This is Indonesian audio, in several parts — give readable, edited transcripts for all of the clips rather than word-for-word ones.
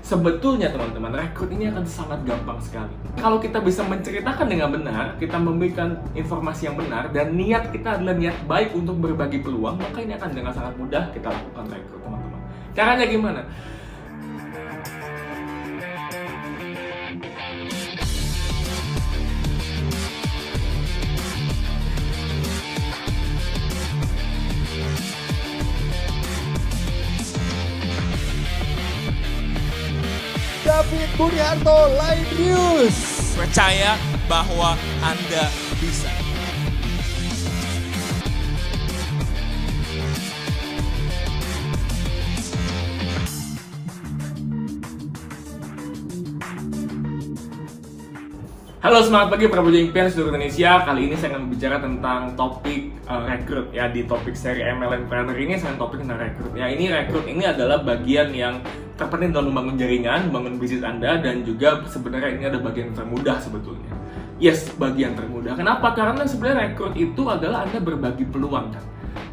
Sebetulnya teman-teman, rekrut ini akan sangat gampang sekali. Kalau kita bisa menceritakan dengan benar, kita memberikan informasi yang benar, dan niat kita adalah niat baik untuk berbagi peluang, maka ini akan dengan sangat mudah kita lakukan rekrut, teman-teman. Caranya gimana? David Budiharto, Line News. Percaya bahwa Anda bisa. Halo, semangat pagi para pejuang impian seluruh Indonesia. Kali ini saya akan berbicara tentang topik rekrut ya. Di topik seri MLM Planner ini saya topik tentang rekrut ya. Ini rekrut ini adalah bagian yang terpenting dalam membangun jaringan, membangun bisnis Anda, dan juga sebenarnya ini ada bagian termudah sebetulnya. Yes, bagian termudah. Kenapa? Karena sebenarnya rekrut itu adalah Anda berbagi peluang kan.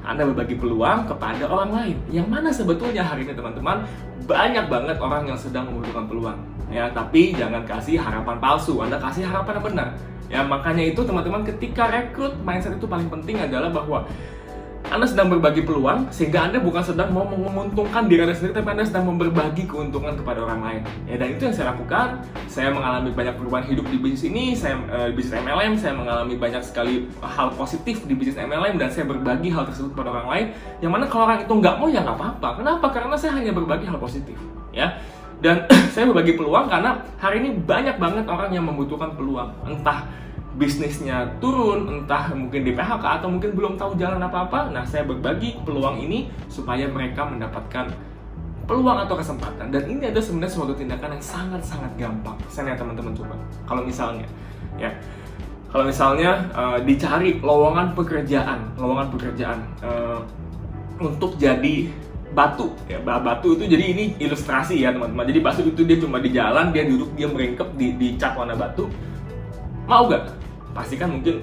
Anda berbagi peluang kepada orang lain. Yang mana sebetulnya hari ini teman-teman, banyak banget orang yang sedang membutuhkan peluang. Ya, tapi jangan kasih harapan palsu, Anda kasih harapan yang benar. Ya, makanya itu teman-teman, ketika rekrut, mindset itu paling penting adalah bahwa Anda sedang berbagi peluang, sehingga Anda bukan sedang mau menguntungkan diri Anda sendiri, tapi Anda sedang berbagi keuntungan kepada orang lain. Ya, dan itu yang saya lakukan. Saya mengalami banyak perubahan hidup di bisnis ini, bisnis MLM, saya mengalami banyak sekali hal positif di bisnis MLM, dan saya berbagi hal tersebut kepada orang lain. Yang mana kalau orang itu nggak mau, ya nggak apa-apa. Kenapa? Karena saya hanya berbagi hal positif. Ya. Dan saya berbagi peluang karena hari ini banyak banget orang yang membutuhkan peluang. Entah bisnisnya turun, entah mungkin di PHK, atau mungkin belum tahu jalan apa-apa. Nah, saya berbagi peluang ini supaya mereka mendapatkan peluang atau kesempatan. Dan ini ada sebenarnya suatu tindakan yang sangat-sangat gampang. Saya lihat teman-teman coba. Kalau misalnya dicari lowongan pekerjaan untuk jadi batu ya. Batu itu jadi ini ilustrasi ya teman-teman. Jadi batu itu dia cuma di jalan, dia duduk, dia merengkep di cat warna batu. Mau gak? Pasti kan mungkin,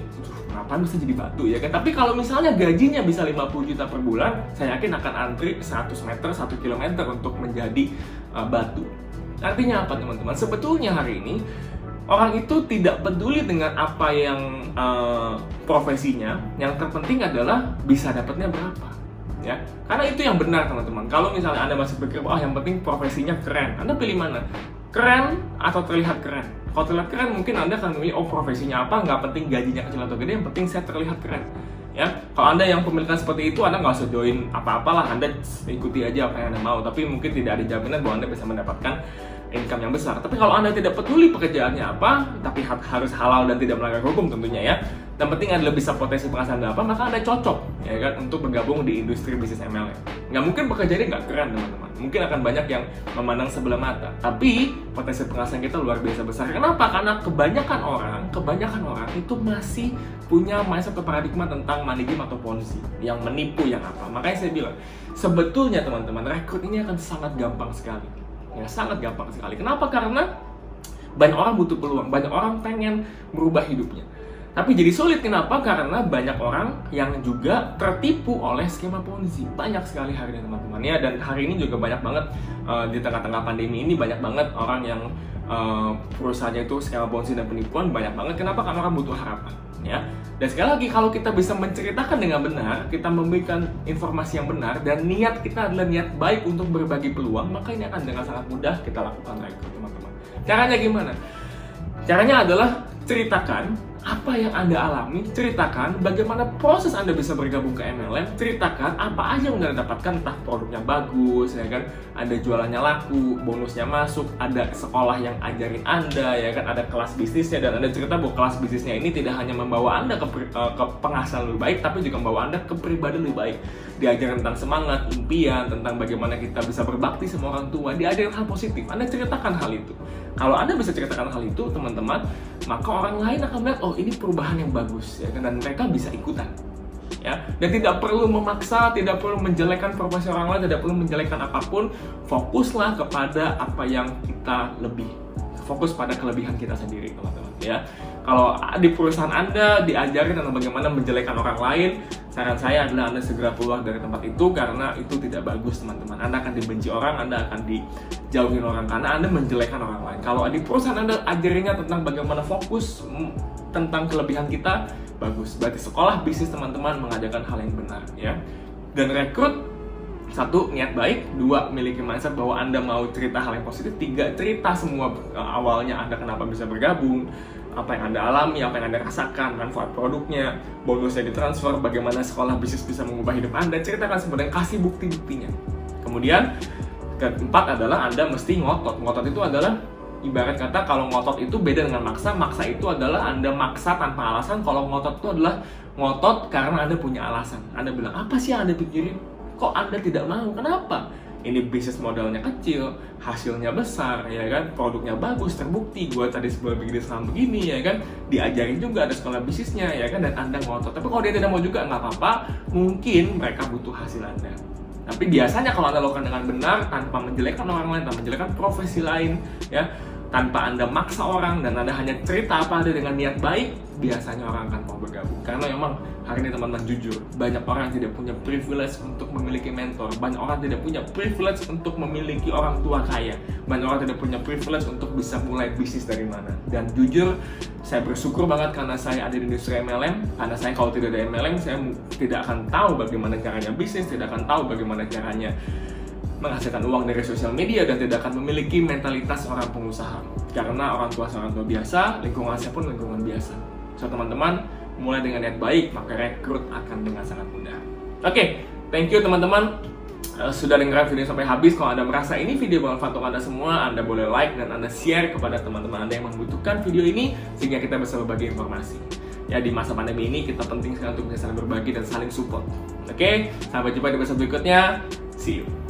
ngapain bisa jadi batu ya kan? Tapi kalau misalnya gajinya bisa 50 juta per bulan, saya yakin akan antri 100 meter, 1 kilometer untuk menjadi batu. Artinya apa teman-teman? Sebetulnya hari ini orang itu tidak peduli dengan apa yang profesinya, yang terpenting adalah bisa dapatnya berapa. Ya, karena itu yang benar teman-teman. Kalau misalnya Anda masih berpikir, yang penting profesinya keren, Anda pilih mana? Keren atau terlihat keren? Kalau terlihat keren, mungkin Anda akan memilih, profesinya apa, nggak penting gajinya kecil atau gede, yang penting saya terlihat keren. Ya, kalau Anda yang pemilihan seperti itu, Anda nggak usah join apa-apalah, Anda ikuti aja apa yang Anda mau, tapi mungkin tidak ada jaminan bahwa Anda bisa mendapatkan income yang besar. Tapi kalau Anda tidak peduli pekerjaannya apa, tapi harus halal dan tidak melanggar hukum tentunya ya, yang penting adalah bisa potensi penghasilan Anda apa, maka Anda cocok ya kan untuk bergabung di industri bisnis MLM. Nggak mungkin pekerjaannya nggak keren teman-teman, mungkin akan banyak yang memandang sebelah mata, tapi potensi penghasilan kita luar biasa besar. Kenapa? Karena kebanyakan orang itu masih punya mindset atau paradigma tentang money game atau ponzi, yang menipu, yang apa. Makanya saya bilang, sebetulnya teman-teman, rekrut ini akan sangat gampang sekali. Ya, sangat gampang sekali. Kenapa? Karena banyak orang butuh peluang, banyak orang pengen merubah hidupnya. Tapi jadi sulit, kenapa? Karena banyak orang yang juga tertipu oleh skema ponzi. Banyak sekali hari ini teman-teman ya, dan hari ini juga banyak banget di tengah-tengah pandemi ini banyak banget orang yang perusahaannya itu skema ponzi dan penipuan banyak banget. Kenapa? Karena orang butuh harapan ya. Dan sekali lagi, kalau kita bisa menceritakan dengan benar, kita memberikan informasi yang benar, dan niat kita adalah niat baik untuk berbagi peluang, maka ini akan dengan sangat mudah kita lakukan rekrut teman-teman. Caranya gimana? Caranya adalah ceritakan apa yang Anda alami, ceritakan bagaimana proses Anda bisa bergabung ke MLM, ceritakan apa aja yang Anda dapatkan, entah produknya bagus, ya kan, ada jualannya laku, bonusnya masuk, ada sekolah yang ajarin Anda, ya kan, ada kelas bisnisnya, dan Anda cerita bahwa kelas bisnisnya ini tidak hanya membawa Anda ke penghasilan lebih baik, tapi juga membawa Anda ke pribadi lebih baik. Diajarkan tentang semangat, impian, tentang bagaimana kita bisa berbakti sama orang tua, diajarin hal positif. Anda ceritakan hal itu. Kalau Anda bisa ceritakan hal itu, teman-teman, maka orang lain akan melihat, ini perubahan yang bagus, ya kan, dan mereka bisa ikutan. Ya, dan tidak perlu memaksa, tidak perlu menjelekkan profesi orang lain, tidak perlu menjelekkan apapun. Fokuslah kepada apa yang kita lebih, fokus pada kelebihan kita sendiri, teman-teman. Ya, Kalau di perusahaan Anda diajarin tentang bagaimana menjelekkan orang lain, saran saya adalah Anda segera keluar dari tempat itu, karena itu tidak bagus teman-teman. Anda akan dibenci orang, Anda akan dijauhin orang karena Anda menjelekkan orang lain. Kalau di perusahaan Anda ajarinnya tentang bagaimana fokus tentang kelebihan kita, bagus. Berarti sekolah bisnis teman-teman mengajarkan hal yang benar ya. Dan rekrut, 1, niat baik, 2, miliki mindset bahwa Anda mau cerita hal yang positif, 3, cerita semua awalnya Anda kenapa bisa bergabung, apa yang Anda alami, apa yang Anda rasakan, manfaat produknya, bonusnya ditransfer, bagaimana sekolah bisnis bisa mengubah hidup Anda, ceritakan sebenarnya, kasih bukti-buktinya. Kemudian, keempat adalah Anda mesti ngotot. Ngotot itu adalah, ibarat kata kalau ngotot itu beda dengan maksa. Maksa itu adalah Anda maksa tanpa alasan, kalau ngotot itu adalah ngotot karena Anda punya alasan. Anda bilang, apa sih yang Anda pikirin? Kok Anda tidak mau? Kenapa? Ini bisnis modalnya kecil, hasilnya besar, ya kan? Produknya bagus, terbukti. Gue tadi sebelum begini sekarang begini, ya kan? Diajarin juga ada sekolah bisnisnya, ya kan? Dan Anda ngotot. Tapi kalau dia tidak mau juga, nggak apa-apa. Mungkin mereka butuh hasil Anda. Tapi biasanya kalau Anda lakukan dengan benar, tanpa menjelekkan orang lain, tanpa menjelekkan profesi lain, ya, tanpa Anda maksa orang, dan Anda hanya cerita apa ada dengan niat baik, biasanya orang akan mau bergabung. Karena memang hari ini teman-teman jujur, banyak orang yang tidak punya privilege untuk memiliki mentor, banyak orang tidak punya privilege untuk memiliki orang tua kaya, banyak orang tidak punya privilege untuk bisa mulai bisnis dari mana. Dan jujur, saya bersyukur banget karena saya ada di industri MLM, karena saya kalau tidak ada MLM, saya tidak akan tahu bagaimana caranya bisnis, tidak akan tahu bagaimana caranya menghasilkan uang dari sosial media, dan tidak akan memiliki mentalitas orang pengusaha. Karena orang tua biasa, lingkungan saya pun lingkungan biasa. So teman-teman, mulai dengan niat baik, maka rekrut akan dengan sangat mudah. Oke, thank you teman-teman sudah dengerin video sampai habis. Kalau Anda merasa ini video bermanfaat untuk Anda semua, Anda boleh like dan Anda share kepada teman-teman Anda yang membutuhkan video ini, sehingga kita bisa berbagi informasi. Ya, di masa pandemi ini kita penting sekali untuk bisa saling berbagi dan saling support. Oke, sampai jumpa di episode berikutnya. See you.